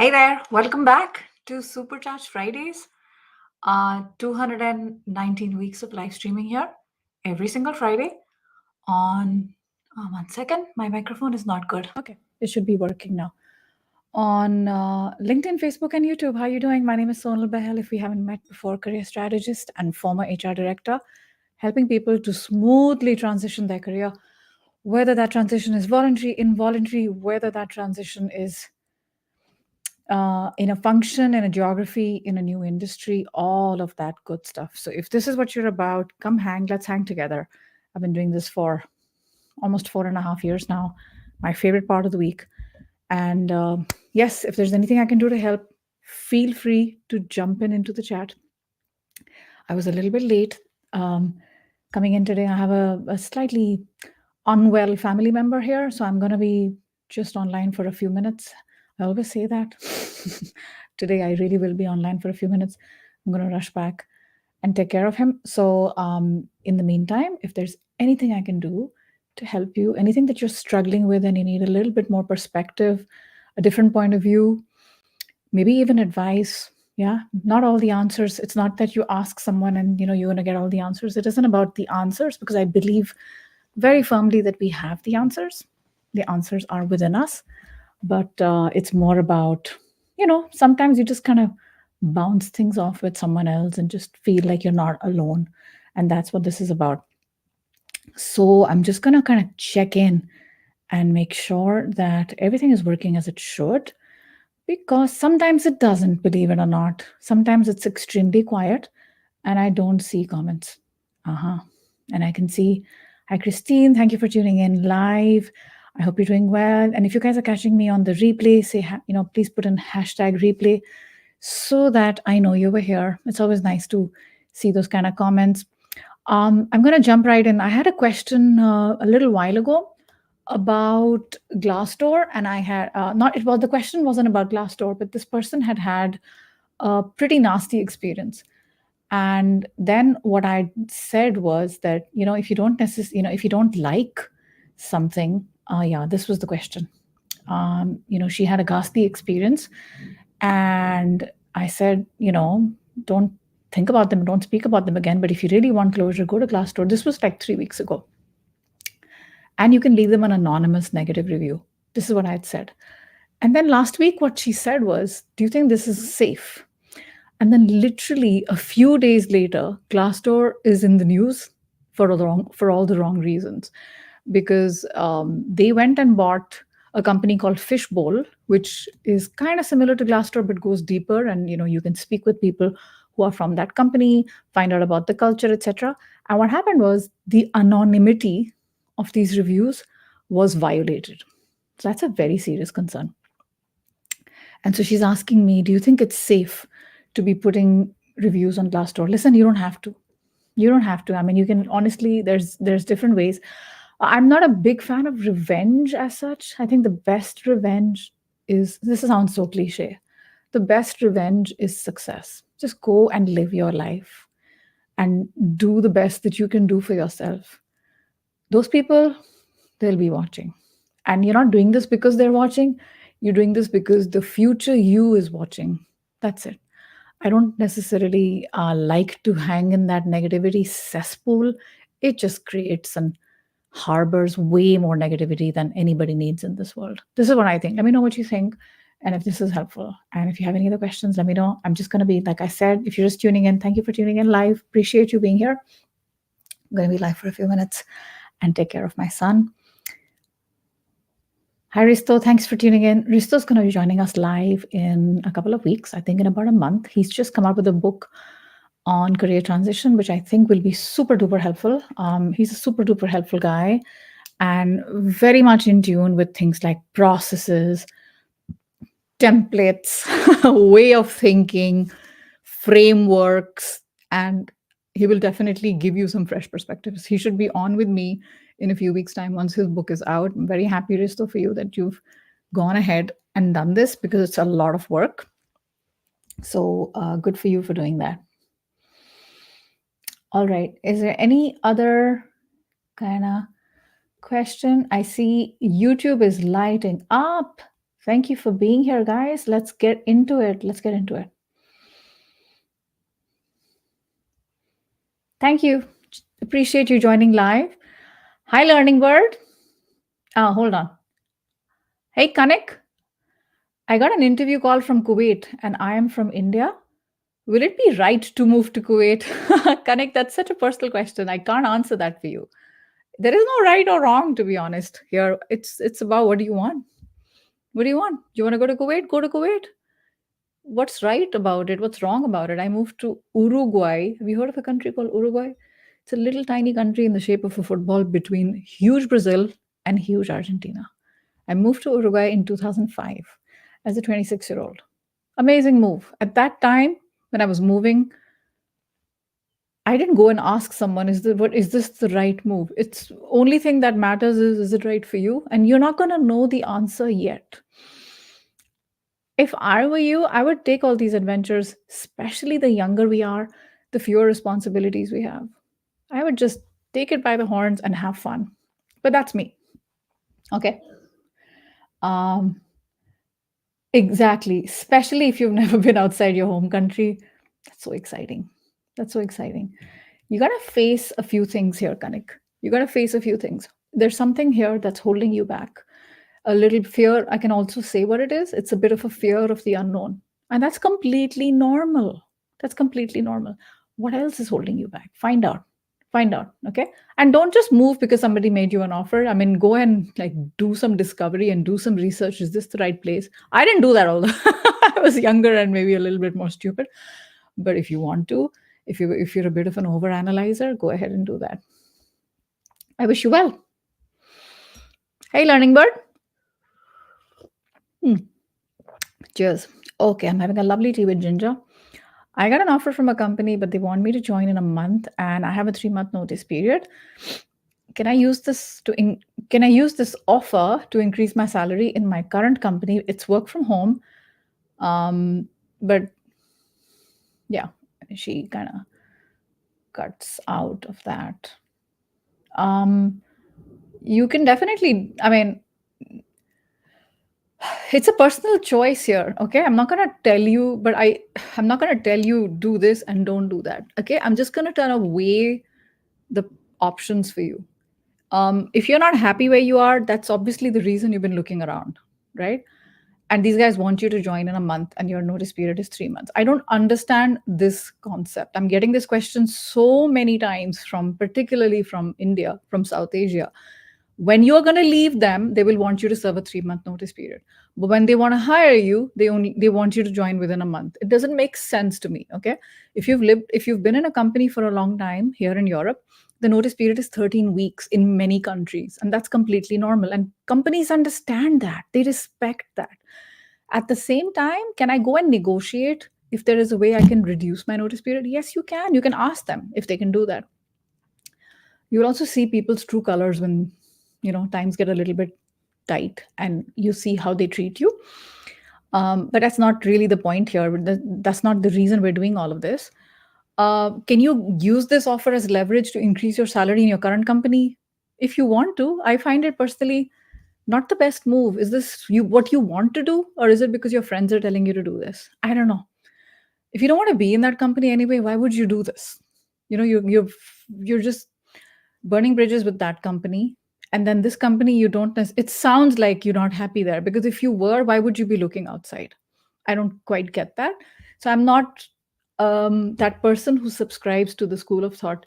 Hey there, welcome back to Supercharged Fridays. 219 weeks of live streaming here every single Friday on. 1 second, my microphone is not good. Okay, it should be working now. On LinkedIn, Facebook, and YouTube. How are you doing? My name is Sonal Bahel. If we haven't met before, career strategist and former HR director, helping people to smoothly transition their career, whether that transition is voluntary, involuntary, whether that transition is in a function, in a geography, in a new industry, all of that good stuff. So if this is what you're about, come hang, let's hang together. I've been doing this for almost 4.5 years now, my favorite part of the week. And yes, if there's anything I can do to help, feel free to jump into the chat. I was a little bit late coming in today. I have a slightly unwell family member here, so I'm going to be just online for a few minutes. I always say that. Today, I really will be online for a few minutes. I'm going to rush back and take care of him. So, in the meantime, if there's anything I can do to help you, anything that you're struggling with and you need a little bit more perspective, a different point of view, maybe even advice. Yeah, not all the answers. It's not that you ask someone and you're going to get all the answers. It isn't about the answers, because I believe very firmly that we have the answers. The answers are within us, but it's more about, sometimes you just kind of bounce things off with someone else and just feel like you're not alone. And that's what this is about. So I'm just going to kind of check in and make sure that everything is working as it should, because sometimes it doesn't, believe it or not. Sometimes it's extremely quiet and I don't see comments. And I can see, hi, Christine, thank you for tuning in live. I hope you're doing well. And if you guys are catching me on the replay, say, please put in hashtag replay so that I know you were here. It's always nice to see those kind of comments. I'm going to jump right in. I had a question a little while ago about Glassdoor, and I had the question wasn't about Glassdoor, but this person had a pretty nasty experience. And then what I said was that, if you don't if you don't like something, this was the question. She had a ghastly experience, and I said, don't think about them, don't speak about them again. But if you really want closure, go to Glassdoor. This was like 3 weeks ago. And you can leave them an anonymous negative review. This is what I had said. And then last week, what she said was, do you think this is safe? And then literally a few days later, Glassdoor is in the news for all the wrong reasons, because they went and bought a company called Fishbowl, which is kind of similar to Glassdoor but goes deeper. And you can speak with people who are from that company, find out about the culture, etc. And what happened was the anonymity of these reviews was violated. So that's a very serious concern. And so she's asking me, do you think it's safe to be putting reviews on Glassdoor? Listen, you don't have to. You don't have to. I mean, you can honestly, there's different ways. I'm not a big fan of revenge as such. I think the best revenge is, this sounds so cliche, the best revenge is success. Just go and live your life and do the best that you can do for yourself. Those people, they'll be watching. And you're not doing this because they're watching. You're doing this because the future you is watching. That's it. I don't necessarily like to hang in that negativity cesspool. It just creates and harbors way more negativity than anybody needs in this world. This is what I think. Let me know what you think, and if this is helpful. And if you have any other questions, let me know. I'm just going to be, like I said, if you're just tuning in, thank you for tuning in live. Appreciate you being here. I'm going to be live for a few minutes and take care of my son. Hi, Risto. Thanks for tuning in. Risto's going to be joining us live in a couple of weeks, I think in about a month. He's just come out with a book on career transition, which I think will be super duper helpful. He's a super duper helpful guy and very much in tune with things like processes, templates, way of thinking, frameworks, and he will definitely give you some fresh perspectives. He should be on with me in a few weeks' time once his book is out. I'm very happy, Risto, for you that you've gone ahead and done this, because it's a lot of work. So good for you for doing that. All right. Is there any other kind of question? I see YouTube is lighting up. Thank you for being here, guys. Let's get into it. Let's get into it. Thank you. Appreciate you joining live. Hi, Learning Bird. Hold on. Hey, Kanik. I got an interview call from Kuwait and I am from India. Will it be right to move to Kuwait? Kanik, that's such a personal question. I can't answer that for you. There is no right or wrong, to be honest. Here, it's about what do you want? What do you want? Do you want to go to Kuwait? Go to Kuwait. What's right about it? What's wrong about it? I moved to Uruguay. Have you heard of a country called Uruguay? It's a little tiny country in the shape of a football between huge Brazil and huge Argentina. I moved to Uruguay in 2005 as a 26-year-old. Amazing move. At that time, when I was moving, I didn't go and ask someone, is this the right move? It's only thing that matters is it right for you? And you're not gonna know the answer yet. If I were you, I would take all these adventures, especially the younger we are, the fewer responsibilities we have. I would just take it by the horns and have fun. But that's me. Okay. Um, exactly. Especially if you've never been outside your home country. That's so exciting. That's so exciting. You got to face a few things here, Kanik. You got to face a few things. There's something here that's holding you back. A little fear. I can also say what it is. It's a bit of a fear of the unknown. And that's completely normal. That's completely normal. What else is holding you back? Find out. Find out. Okay. And don't just move because somebody made you an offer. I mean, go and like do some discovery and do some research. Is this the right place? I didn't do that all I was younger and maybe a little bit more stupid. But if you want to, if you're a bit of an overanalyzer, go ahead and do that. I wish you well. Hey, Learning Bird. Cheers. Okay, I'm having a lovely tea with ginger. I got an offer from a company, but they want me to join in a month, and I have a 3-month notice period. Can I use this offer to increase my salary in my current company? It's work from home, but yeah, she kind of cuts out of that. You can definitely. I mean, it's a personal choice here. Okay, I'm not gonna tell you, but I'm not gonna tell you do this and don't do that. Okay, I'm just gonna kind of weigh the options for you. If you're not happy where you are, that's obviously the reason you've been looking around, right? And these guys want you to join in a month and your notice period is 3 months. I don't understand this concept. I'm getting this question so many times from, particularly from India, from South Asia. When you're going to leave them, they will want you to serve a 3-month notice period. But when they want to hire you, they want you to join within a month. It doesn't make sense to me. Okay. If you've been in a company for a long time here in Europe, the notice period is 13 weeks in many countries, and that's completely normal. And companies understand that, they respect that. At the same time, can I go and negotiate if there is a way I can reduce my notice period? Yes, you can. You can ask them if they can do that. You'll also see people's true colors when times get a little bit tight and you see how they treat you. But that's not really the point here. That's not the reason we're doing all of this. Can you use this offer as leverage to increase your salary in your current company? If you want to. I find it personally not the best move. Is this what you want to do, or is it because your friends are telling you to do this? I don't know. If you don't want to be in that company anyway, why would you do this? You're just burning bridges with that company, and then this company you don't it sounds like you're not happy there, because if you were, why would you be looking outside? I don't quite get that. So I'm not that person who subscribes to the school of thought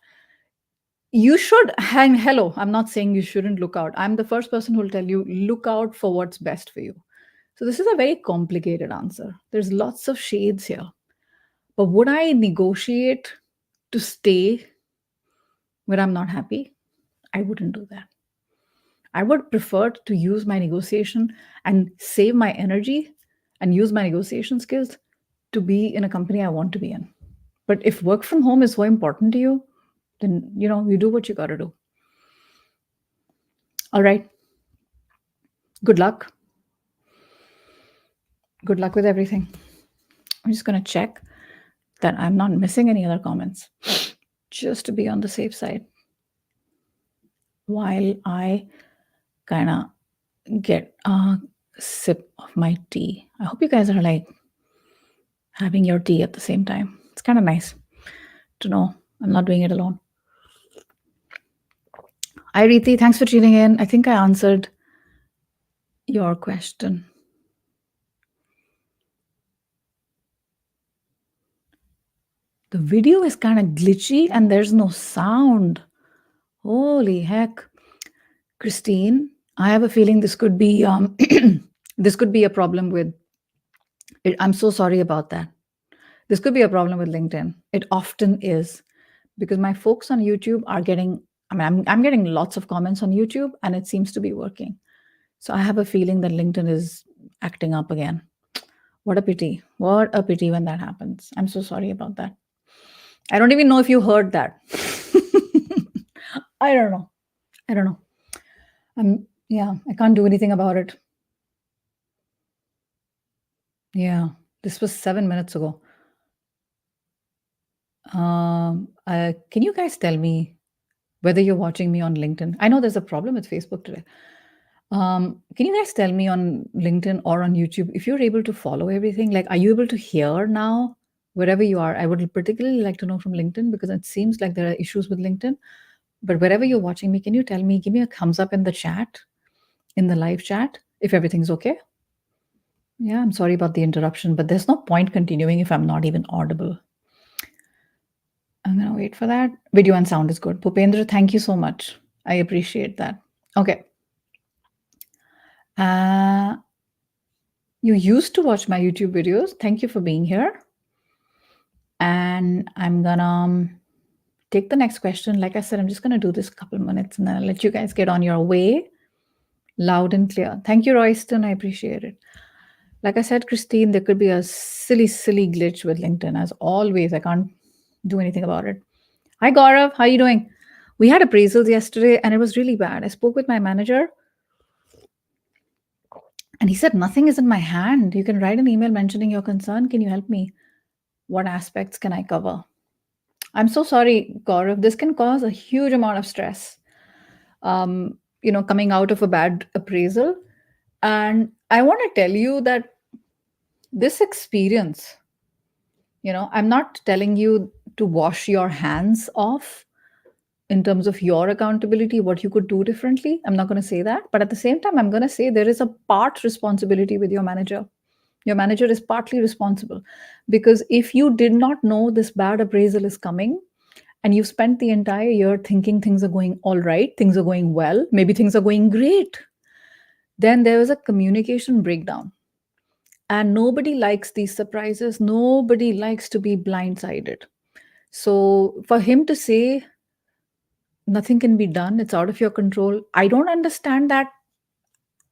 you should hang hello. I'm not saying you shouldn't look out. I'm the first person who will tell you look out for what's best for you. So this is a very complicated answer. There's lots of shades here. But would I negotiate to stay where I'm not happy? I wouldn't do that. I would prefer to use my negotiation and save my energy and use my negotiation skills to be in a company I want to be in. But if work from home is so important to you, then you do what you got to do. All right. Good luck. Good luck with everything. I'm just going to check that I'm not missing any other comments, just to be on the safe side, while I kind of get sip of my tea. I hope you guys are like having your tea at the same time. It's kind of nice to know I'm not doing it alone. Hi, Riti. Thanks for tuning in. I think I answered your question. The video is kind of glitchy and there's no sound. Holy heck. Christine, I have a feeling this could be this could be a problem with it. I'm so sorry about that. This could be a problem with LinkedIn. It often is because my folks on YouTube are getting, I mean, I'm getting lots of comments on YouTube and it seems to be working. So I have a feeling that LinkedIn is acting up again. What a pity. What a pity when that happens. I'm so sorry about that. I don't even know if you heard that. I don't know. I don't know. Yeah, I can't do anything about it. Yeah, this was 7 minutes ago. Can you guys tell me whether you're watching me on LinkedIn? I know there's a problem with Facebook today. Can you guys tell me on LinkedIn or on YouTube if you're able to follow everything? Like, are you able to hear now wherever you are? I would particularly like to know from LinkedIn because it seems like there are issues with LinkedIn. But wherever you're watching me, can you tell me, give me a thumbs up in the chat, in the live chat, if everything's okay? Yeah, I'm sorry about the interruption, but there's no point continuing if I'm not even audible. I'm gonna wait for that. Video and sound is good. Pupendra, thank you so much. I appreciate that. Okay. Uh, you used to watch my YouTube videos. Thank you for being here. And I'm gonna take the next question. Like I said, I'm just gonna do this couple minutes and then I'll let you guys get on your way loud and clear. Thank you, Royston. I appreciate it. Like I said, Christine, there could be a silly, silly glitch with LinkedIn. As always, I can't do anything about it. Hi, Gaurav. How are you doing? We had appraisals yesterday and it was really bad. I spoke with my manager and he said, nothing is in my hand. You can write an email mentioning your concern. Can you help me? What aspects can I cover? I'm so sorry, Gaurav. This can cause a huge amount of stress, coming out of a bad appraisal. And I want to tell you that this experience, I'm not telling you to wash your hands off in terms of your accountability, what you could do differently. I'm not going to say that. But at the same time, I'm going to say there is a part responsibility with your manager. Your manager is partly responsible because if you did not know this bad appraisal is coming and you spent the entire year thinking things are going all right, things are going well, maybe things are going great, then there was a communication breakdown. And nobody likes these surprises. Nobody likes to be blindsided. So for him to say nothing can be done, it's out of your control, I don't understand that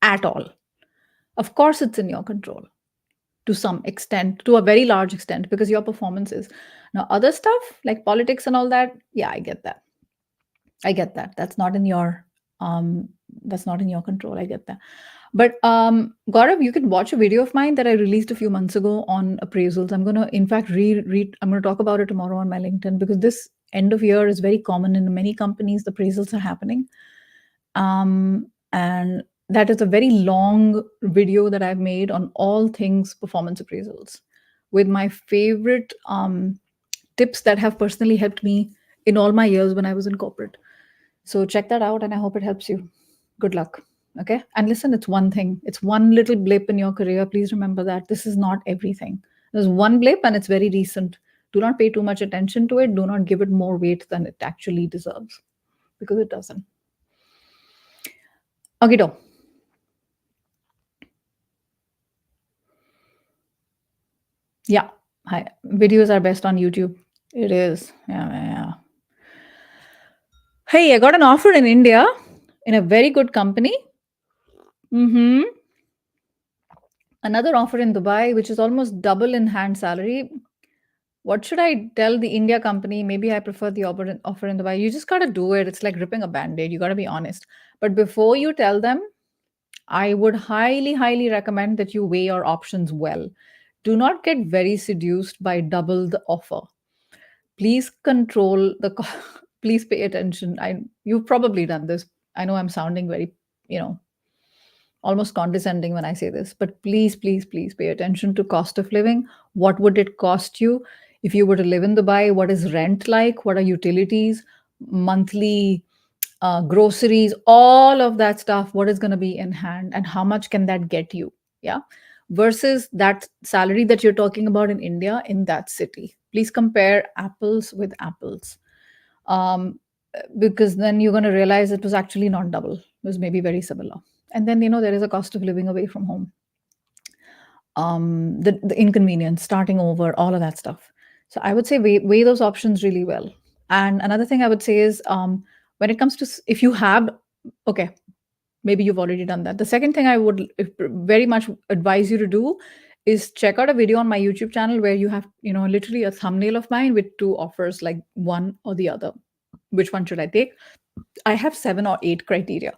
at all. Of course, it's in your control to some extent, to a very large extent, because your performance is. Now, other stuff like politics and all that, yeah, I get that. I get that. Um, that's not in your control. I get that. But Gaurav, you can watch a video of mine that I released a few months ago on appraisals. I'm gonna, in fact, I'm gonna talk about it tomorrow on my LinkedIn because this end of year is very common in many companies. The appraisals are happening, and that is a very long video that I've made on all things performance appraisals, with my favorite tips that have personally helped me in all my years when I was in corporate. So check that out and I hope it helps you. Good luck. Okay. And listen, it's one thing, it's one little blip in your career. Please remember that this is not everything. There's one blip and it's very recent. Do not pay too much attention to it. Do not give it more weight than it actually deserves because it doesn't. Okay, do. Yeah. Hi. Videos are best on YouTube. It is. Yeah. Hey, I got an offer in India in a very good company. Another offer in Dubai, which is almost double in hand salary. What should I tell the India company? Maybe I prefer the offer in Dubai. You just got to do it. It's like ripping a band-aid. You got to be honest. But before you tell them, I would highly, highly recommend that you weigh your options well. Do not get very seduced by double the offer. Please control the please pay attention. You've probably done this. I know I'm sounding very, almost condescending when I say this, but please, please, please pay attention to cost of living. What would it cost you if you were to live in Dubai? What is rent like? What are utilities, monthly groceries, all of that stuff? What is going to be in hand, and how much can that get you? Yeah. Versus that salary that you're talking about in India in that city. Please compare apples with apples. Um, because then you're going to realize it was actually not double, it was maybe very similar. And then, there is a cost of living away from home, the inconvenience, starting over, all of that stuff. So I would say weigh those options really well. And another thing I would say is, when it comes to if you have, okay, maybe you've already done that. The second thing I would very much advise you to do is check out a video on my YouTube channel where you have, literally a thumbnail of mine with two offers, like one or the other. Which one should I take? I have 7 or 8 criteria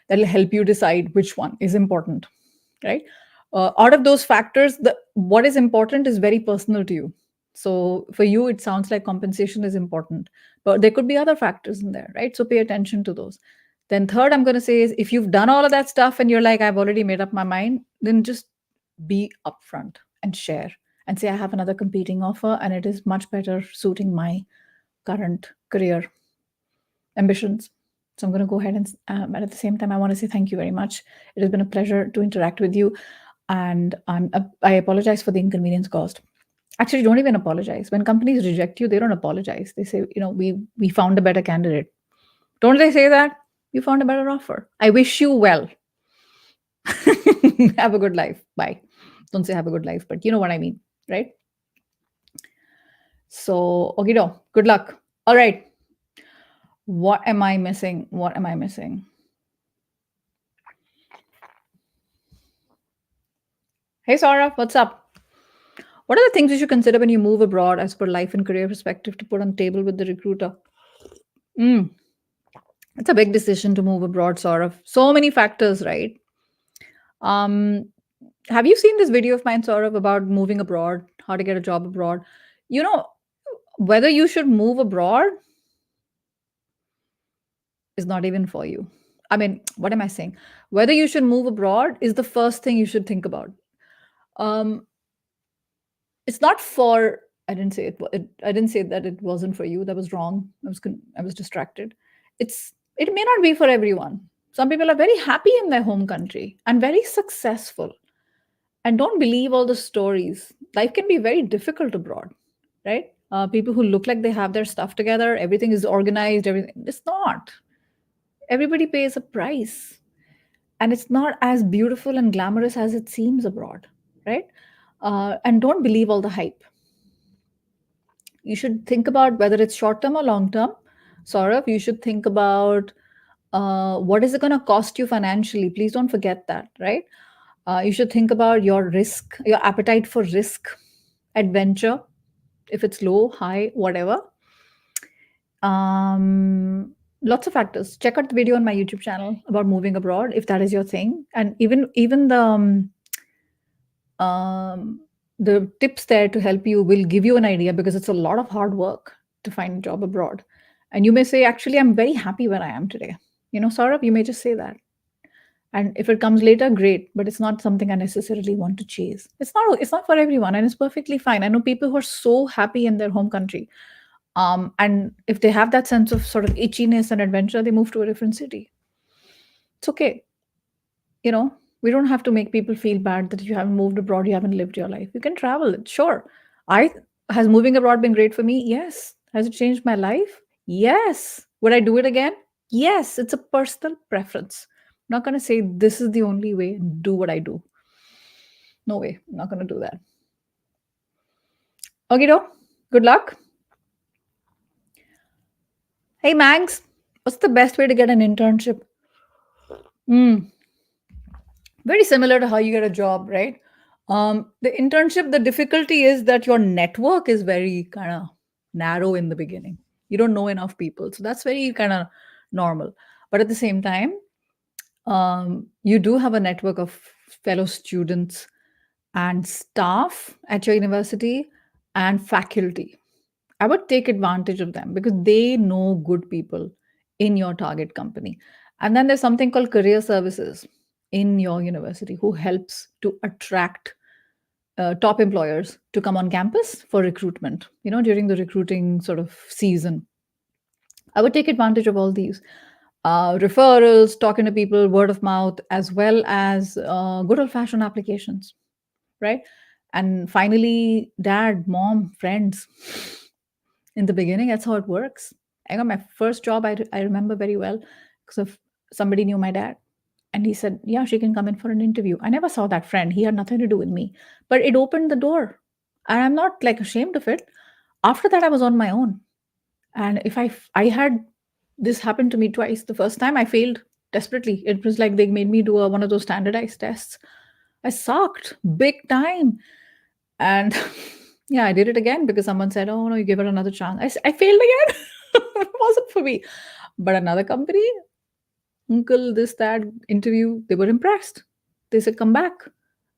that'll help you decide which one is important, right? Out of those factors, what is important is very personal to you. So for you, it sounds like compensation is important, but there could be other factors in there, right? So pay attention to those. Then third, I'm going to say is, if you've done all of that stuff and you're like, I've already made up my mind, then just be upfront and share and say, I have another competing offer and it is much better suiting my current career ambitions. So I'm going to go ahead and at the same time, I want to say thank you very much. It has been a pleasure to interact with you. And I apologize for the inconvenience caused. Actually, don't even apologize. When companies reject you, they don't apologize. They say, we found a better candidate. Don't they say that? You found a better offer. I wish you well. Have a good life. Bye. Don't say have a good life, but you know what I mean, right? So, okay, good luck. All right. What am I missing? What am I missing? Hey, Saurabh, what's up? What are the things you should consider when you move abroad as per life and career perspective to put on the table with the recruiter? It's a big decision to move abroad, Saurabh. So many factors, right? Um, have you seen this video of mine, Saurabh, about moving abroad, how to get a job abroad? You know, whether you should move abroad is not even for you. I mean, what am I saying? Whether you should move abroad is the first thing you should think about. Um, it's not for. I didn't say that it wasn't for you. That was wrong. I was distracted. It may not be for everyone. Some people are very happy in their home country and very successful. And don't believe all the stories. Life can be very difficult abroad, right? People who look like they have their stuff together, everything is organized, everything. It's not. Everybody pays a price. And it's not as beautiful and glamorous as it seems abroad, right? And don't believe all the hype. You should think about whether it's short term or long term. Saurabh, you should think about what is it going to cost you financially. Please don't forget that, right? You should think about your risk, your appetite for risk, adventure, if it's low, high, whatever. Lots of factors. Check out the video on my YouTube channel about moving abroad if that is your thing, and even the tips there to help you will give you an idea, because it's a lot of hard work to find a job abroad. And you may say, actually, I'm very happy where I am today. Saurabh, you may just say that. And if it comes later, great, but it's not something I necessarily want to chase. It's not for everyone, and it's perfectly fine. I know people who are so happy in their home country. And if they have that sense of sort of itchiness and adventure, they move to a different city. It's okay. We don't have to make people feel bad that you haven't moved abroad, you haven't lived your life. You can travel, sure. Has moving abroad been great for me? Yes. Has it changed my life? Yes. Would I do it again? Yes. It's a personal preference. I'm not going to say this is the only way, do what I do. No way. I'm not going to do that. Okay, good luck. Hey, Mags, what's the best way to get an internship? Very similar to how you get a job, right? The internship, the difficulty is that your network is very kind of narrow in the beginning. You don't know enough people. So that's very kind of normal. But at the same time, you do have a network of fellow students and staff at your university and faculty. I would take advantage of them because they know good people in your target company. And then there's something called career services. in your university who helps to attract top employers to come on campus for recruitment, during the recruiting sort of season. I would take advantage of all these referrals, talking to people, word of mouth, as well as good old fashioned applications, right? And finally, dad, mom, friends. In the beginning, that's how it works. I got my first job, I remember very well, because of somebody knew my dad. And he said, yeah, she can come in for an interview. I never saw that friend. He had nothing to do with me, but it opened the door. And I'm not like ashamed of it. After that, I was on my own. And if I had this happened to me twice. The first time I failed desperately. It was like they made me do one of those standardized tests. I sucked big time. And yeah, I did it again because someone said, oh, no, you give it another chance. I failed again. It wasn't for me. But another company, uncle, this, that interview, they were impressed. They said, come back.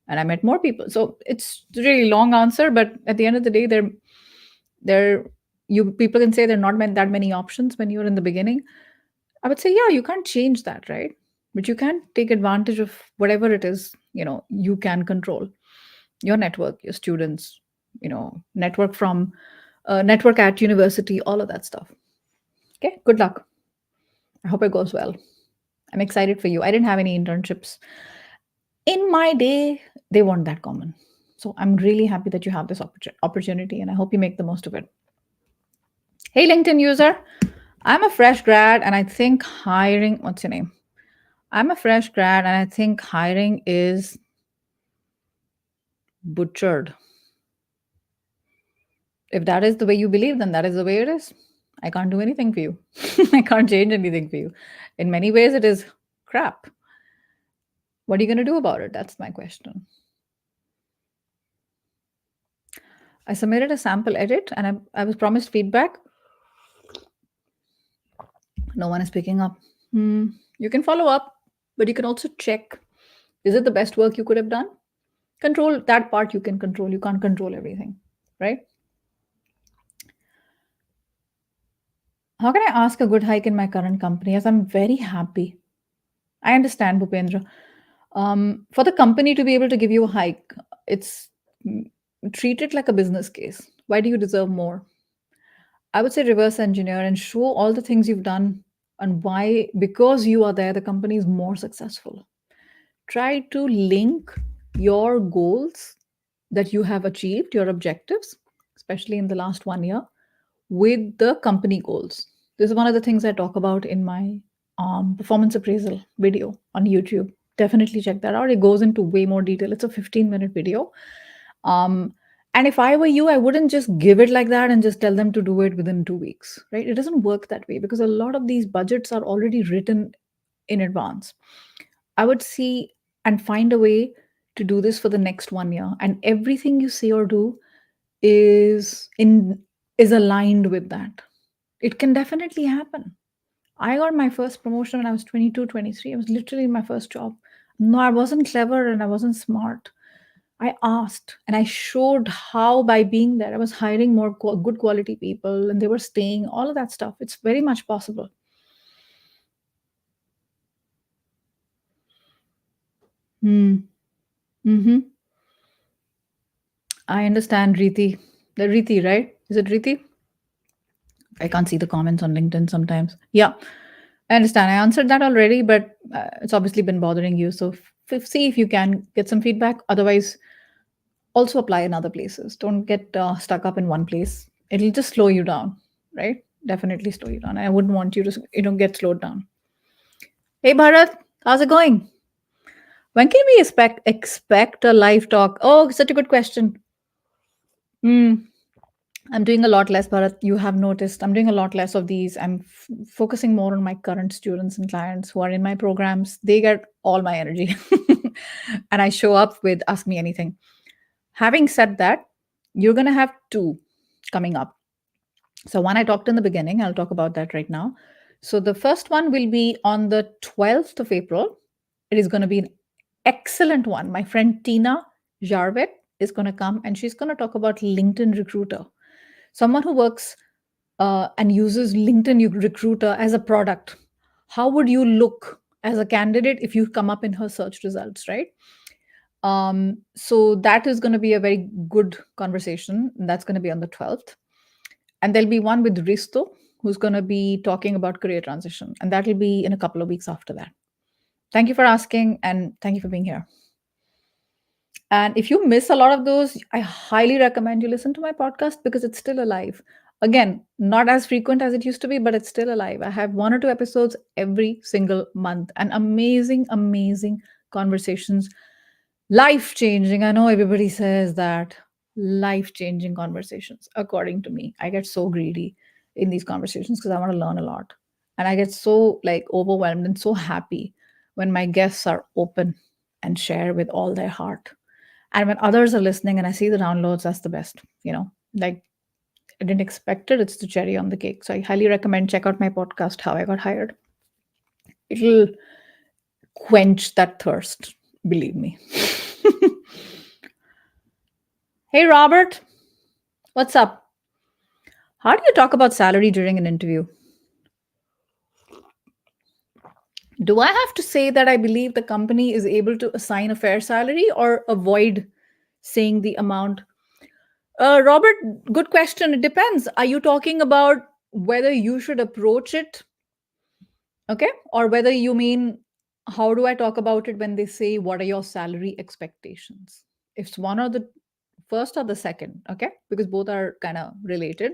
And I met more people. So it's a really long answer, but at the end of the day, there you people can say there are not that many options when you're in the beginning. I would say, yeah, you can't change that, right? But you can take advantage of whatever it is, you can control your network, your students, network from network at university, all of that stuff. Okay, good luck. I hope it goes well. I'm excited for you. I didn't have any internships in my day. They weren't that common. So I'm really happy that you have this opportunity, and I hope you make the most of it. Hey, LinkedIn user, I'm a fresh grad and I think hiring, what's your name? I'm a fresh grad and I think hiring is butchered. If that is the way you believe, then that is the way it is. I can't do anything for you. I can't change anything for you. In many ways, it is crap. What are you going to do about it? That's my question. I submitted a sample edit and I was promised feedback. No one is picking up. You can follow up, but you can also check, is it the best work you could have done? Control that part you can control. You can't control everything, right? How can I ask a good hike in my current company? As I'm very happy. I understand, Bhupendra. For the company to be able to give you a hike, it's treat it like a business case. Why do you deserve more? I would say reverse engineer and show all the things you've done and why, because you are there, the company is more successful. Try to link your goals that you have achieved, your objectives, especially in the last 1 year, with the company goals. This is one of the things I talk about in my performance appraisal video on YouTube. Definitely check that out. It goes into way more detail. It's a 15-minute video. And if I were you, I wouldn't just give it like that and just tell them to do it within 2 weeks, right? It doesn't work that way because a lot of these budgets are already written in advance. I would see and find a way to do this for the next 1 year. And everything you say or do is aligned with that. It can definitely happen. I got my first promotion when I was 22, 23. I was literally in my first job. No, I wasn't clever and I wasn't smart. I asked and I showed how by being there, I was hiring more good quality people and they were staying, all of that stuff. It's very much possible. Mm-hmm. I understand, Riti. The Riti, right? Is it Riti? I can't see the comments on LinkedIn sometimes. Yeah, I understand. I answered that already, but it's obviously been bothering you. So see if you can get some feedback. Otherwise, also apply in other places. Don't get stuck up in one place. It'll just slow you down, right? Definitely slow you down. I wouldn't want you to, get slowed down. Hey, Bharat, how's it going? When can we expect a live talk? Oh, such a good question. I'm doing a lot less, Bharat. You have noticed I'm doing a lot less of these. I'm focusing more on my current students and clients who are in my programs. They get all my energy. And I show up with Ask Me Anything. Having said that, you're going to have two coming up. So, one I talked in the beginning, I'll talk about that right now. So, the first one will be on the 12th of April. It is going to be an excellent one. My friend Tina Jarvet is going to come and she's going to talk about LinkedIn Recruiter. Someone who works and uses LinkedIn Recruiter as a product. How would you look as a candidate if you come up in her search results, right? So that is going to be a very good conversation. That's going to be on the 12th. And there'll be one with Risto, who's going to be talking about career transition. And that'll be in a couple of weeks after that. Thank you for asking, and thank you for being here. And if you miss a lot of those, I highly recommend you listen to my podcast because it's still alive. Again, not as frequent as it used to be, but it's still alive. I have 1 or 2 episodes every single month and amazing, amazing conversations. Life changing. I know everybody says that. Life changing conversations, according to me. I get so greedy in these conversations because I want to learn a lot. And I get so like overwhelmed and so happy when my guests are open and share with all their heart. And when others are listening and I see the downloads, that's the best, like I didn't expect it. It's the cherry on the cake. So I highly recommend check out my podcast, How I Got Hired. It'll quench that thirst, believe me. Hey, Robert, what's up? How do you talk about salary during an interview? Do I have to say that I believe the company is able to assign a fair salary or avoid saying the amount? Robert, good question. It depends. Are you talking about whether you should approach it? Okay. Or whether you mean, how do I talk about it when they say, what are your salary expectations? If it's one or the first or the second, okay? Because both are kind of related.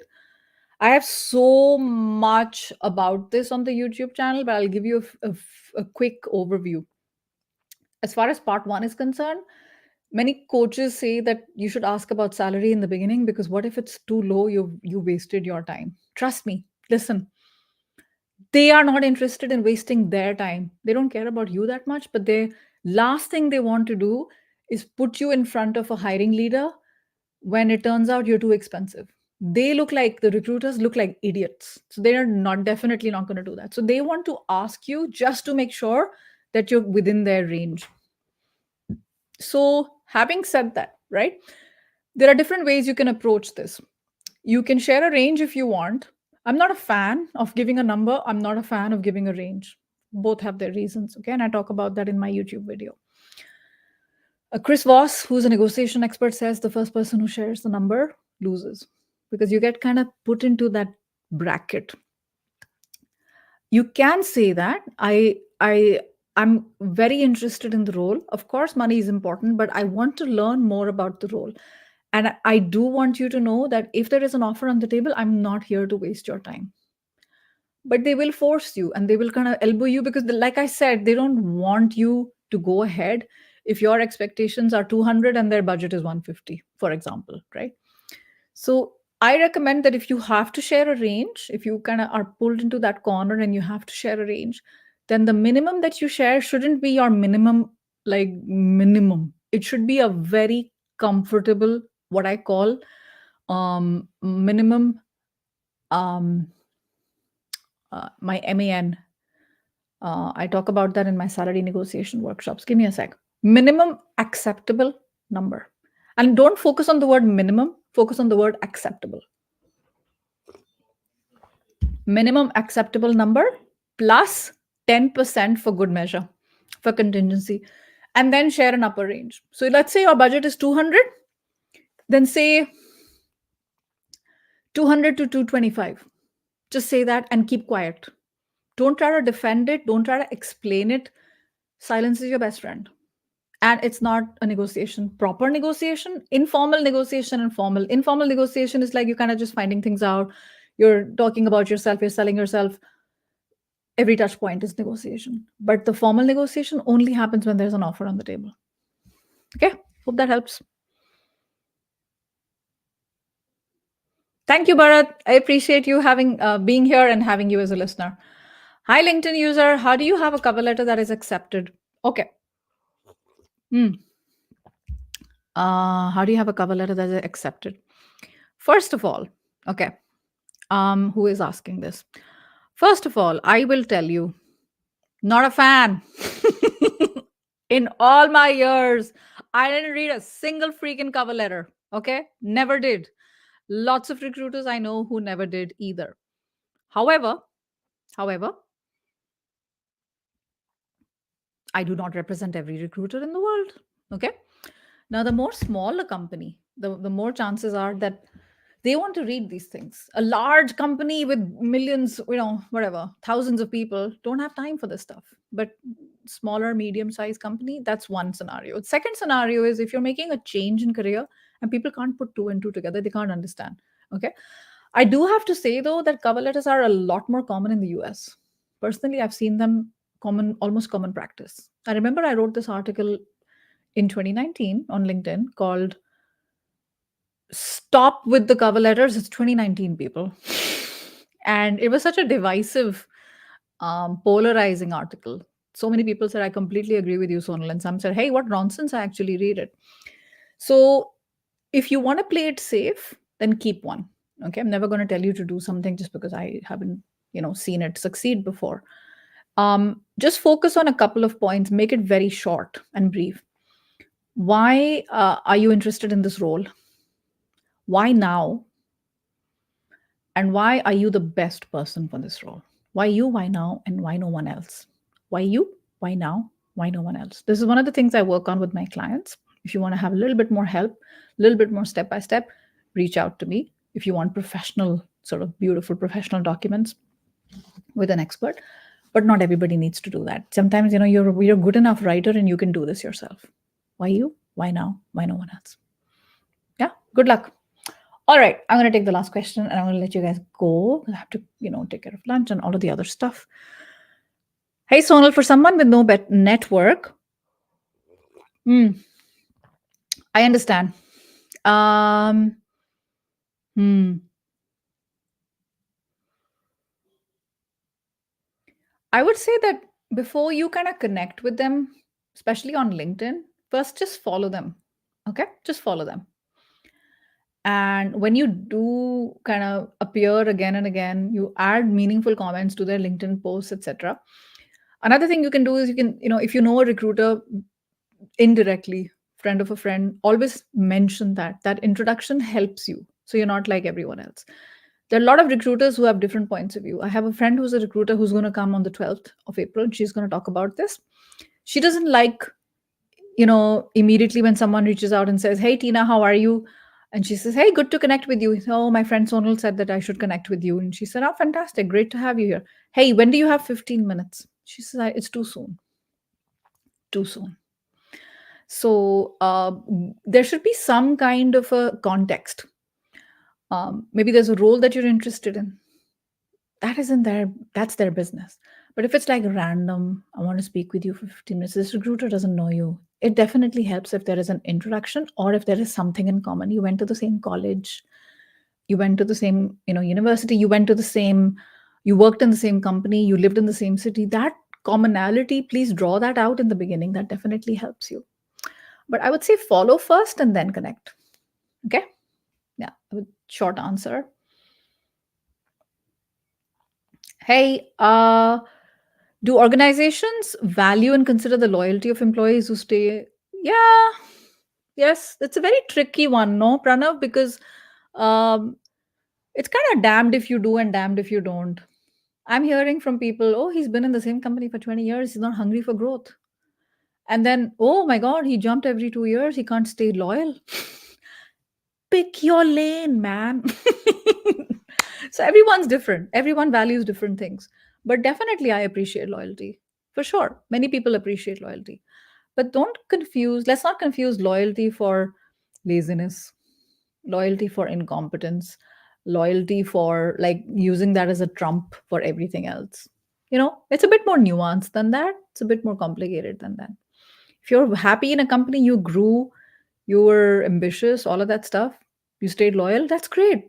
I have so much about this on the YouTube channel, but I'll give you a quick overview. As far as part one is concerned, many coaches say that you should ask about salary in the beginning because what if it's too low? You wasted your time. Trust me. Listen, they are not interested in wasting their time. They don't care about you that much, but the last thing they want to do is put you in front of a hiring leader when it turns out you're too expensive. They look like the recruiters look like idiots. So they are not definitely not going to do that. So they want to ask you just to make sure that you're within their range. So having said that, right? There are different ways you can approach this. You can share a range if you want. I'm not a fan of giving a number. I'm not a fan of giving a range. Both have their reasons. Okay. And I talk about that in my YouTube video. Chris Voss, who's a negotiation expert, says the first person who shares the number loses because you get kind of put into that bracket. You can say that I'm very interested in the role. Of course, money is important, but I want to learn more about the role. And I do want you to know that if there is an offer on the table, I'm not here to waste your time. But they will force you and they will kind of elbow you because, like I said, they don't want you to go ahead if your expectations are 200 and their budget is 150, for example, right? So I recommend that if you have to share a range, if you kind of are pulled into that corner and you have to share a range, then the minimum that you share shouldn't be your minimum, like minimum. It should be a very comfortable, what I call minimum, my MAN. I talk about that in my salary negotiation workshops. Give me a sec. Minimum acceptable number. And don't focus on the word minimum, focus on the word acceptable. Minimum acceptable number plus 10% for good measure, for contingency, and then share an upper range. So let's say your budget is 200, then say 200 to 225. Just say that and keep quiet. Don't try to defend it, don't try to explain it. Silence is your best friend. And it's not a negotiation, proper negotiation, informal negotiation and formal. Informal negotiation is like you're kind of just finding things out. You're talking about yourself, you're selling yourself. Every touch point is negotiation. But the formal negotiation only happens when there's an offer on the table. Okay, hope that helps. Thank you, Bharat. I appreciate you having being here and having you as a listener. Hi, LinkedIn user. How do you have a cover letter that is accepted? Okay. How do you have a cover letter that is accepted? First of all, okay. Who is asking this? First of all, I will tell you, not a fan. In all my years, I didn't read a single freaking cover letter. Okay, never did. Lots of recruiters I know who never did either. However, I do not represent every recruiter in the world. Okay. Now, the more small a company, the more chances are that they want to read these things. A large company with millions, whatever, thousands of people don't have time for this stuff. But smaller, medium sized company, that's one scenario. Second scenario is if you're making a change in career and people can't put two and two together, they can't understand. Okay. I do have to say though that cover letters are a lot more common in the US. Personally, I've seen them almost common practice. I remember I wrote this article in 2019 on LinkedIn called Stop with the Cover Letters. It's 2019, people. And it was such a divisive, polarizing article. So many people said, I completely agree with you, Sonal. And some said, hey, what nonsense. I actually read it. So if you want to play it safe, then keep one. Okay. I'm never going to tell you to do something just because I haven't, seen it succeed before. Just focus on a couple of points, make it very short and brief. Why are you interested in this role? Why now? And why are you the best person for this role? Why you? Why now? And why no one else? Why you? Why now? Why no one else? This is one of the things I work on with my clients. If you want to have a little bit more help, a little bit more step by step, reach out to me. If you want professional, sort of beautiful professional documents with an expert, but not everybody needs to do that. Sometimes, you're a good enough writer and you can do this yourself. Why you? Why now? Why no one else? Yeah. Good luck. All right, I'm going to take the last question and I'm going to let you guys go. I have to, take care of lunch and all of the other stuff. Hey, Sonal, for someone with no network, I understand. Um, hmm. I would say that before you kind of connect with them, especially on LinkedIn, first just follow them. Okay, just follow them. And when you do kind of appear again and again, you add meaningful comments to their LinkedIn posts, etc. Another thing you can do is you can, if you know a recruiter indirectly, friend of a friend, always mention that introduction helps you. So you're not like everyone else. There are a lot of recruiters who have different points of view. I have a friend who's a recruiter who's going to come on the 12th of April. And she's going to talk about this. She doesn't like, immediately when someone reaches out and says, hey, Tina, how are you? And she says, hey, good to connect with you. Oh, my friend Sonal said that I should connect with you. And she said, oh, fantastic. Great to have you here. Hey, when do you have 15 minutes? She says, it's too soon. Too soon. So there should be some kind of a context. Maybe there's a role that you're interested in. That isn't their, that's their business. But if it's like random, I want to speak with you for 15 minutes, this recruiter doesn't know you. It definitely helps if there is an introduction or if there is something in common. You went to the same college, you went to the same, university, you went to the same, you worked in the same company, you lived in the same city. That commonality, please draw that out in the beginning. That definitely helps you. But I would say follow first and then connect. Okay. Yeah. Short answer. Hey, do organizations value and consider the loyalty of employees who stay? Yeah. Yes. It's a very tricky one, no, Pranav, because um, it's kind of damned if you do and damned if you don't. I'm hearing from people, oh, he's been in the same company for 20 years. He's not hungry for growth. And then, oh my God, he jumped every 2 years. He can't stay loyal. Pick your lane, man. So everyone's different. Everyone values different things. But definitely, I appreciate loyalty for sure. Many people appreciate loyalty. But let's not confuse loyalty for laziness, loyalty for incompetence, loyalty for like using that as a trump for everything else. It's a bit more nuanced than that. It's a bit more complicated than that. If you're happy in a company, you grew, you were ambitious, all of that stuff, you stayed loyal, that's great.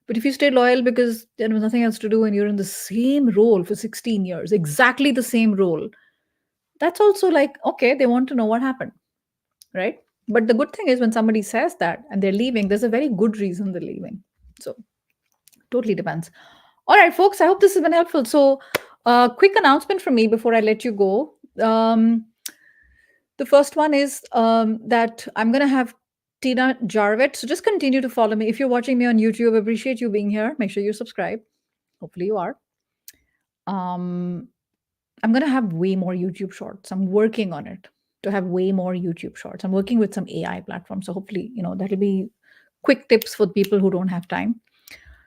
But if you stayed loyal because there was nothing else to do and you're in the same role for 16 years, exactly the same role, that's also like, okay, they want to know what happened, right? But the good thing is when somebody says that and they're leaving, there's a very good reason they're leaving. So totally depends. All right, folks, I hope this has been helpful. So, quick announcement from me before I let you go. The first one is that I'm going to have Tina Jarvett. So just continue to follow me. If you're watching me on YouTube, appreciate you being here. Make sure you subscribe. Hopefully you are. Um, I'm going to have way more YouTube shorts. I'm working on it to have way more YouTube shorts. I'm working with some AI platforms. So hopefully, that'll be quick tips for people who don't have time.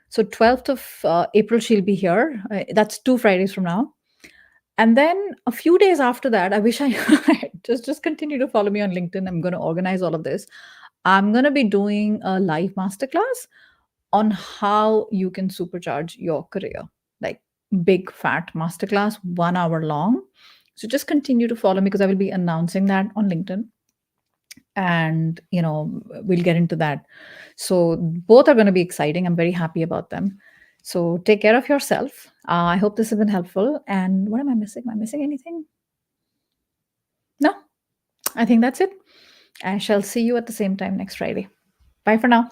So 12th of April, she'll be here. That's 2 Fridays from now. And then a few days after that, I wish I just continue to follow me on LinkedIn. I'm going to organize all of this. I'm going to be doing a live masterclass on how you can supercharge your career. Like big fat masterclass, 1 hour long. So just continue to follow me because I will be announcing that on LinkedIn. And we'll get into that. So both are going to be exciting. I'm very happy about them. So take care of yourself. I hope this has been helpful. And what am I missing? Am I missing anything? No, I think that's it. I shall see you at the same time next Friday. Bye for now.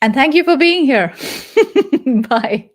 And thank you for being here. Bye.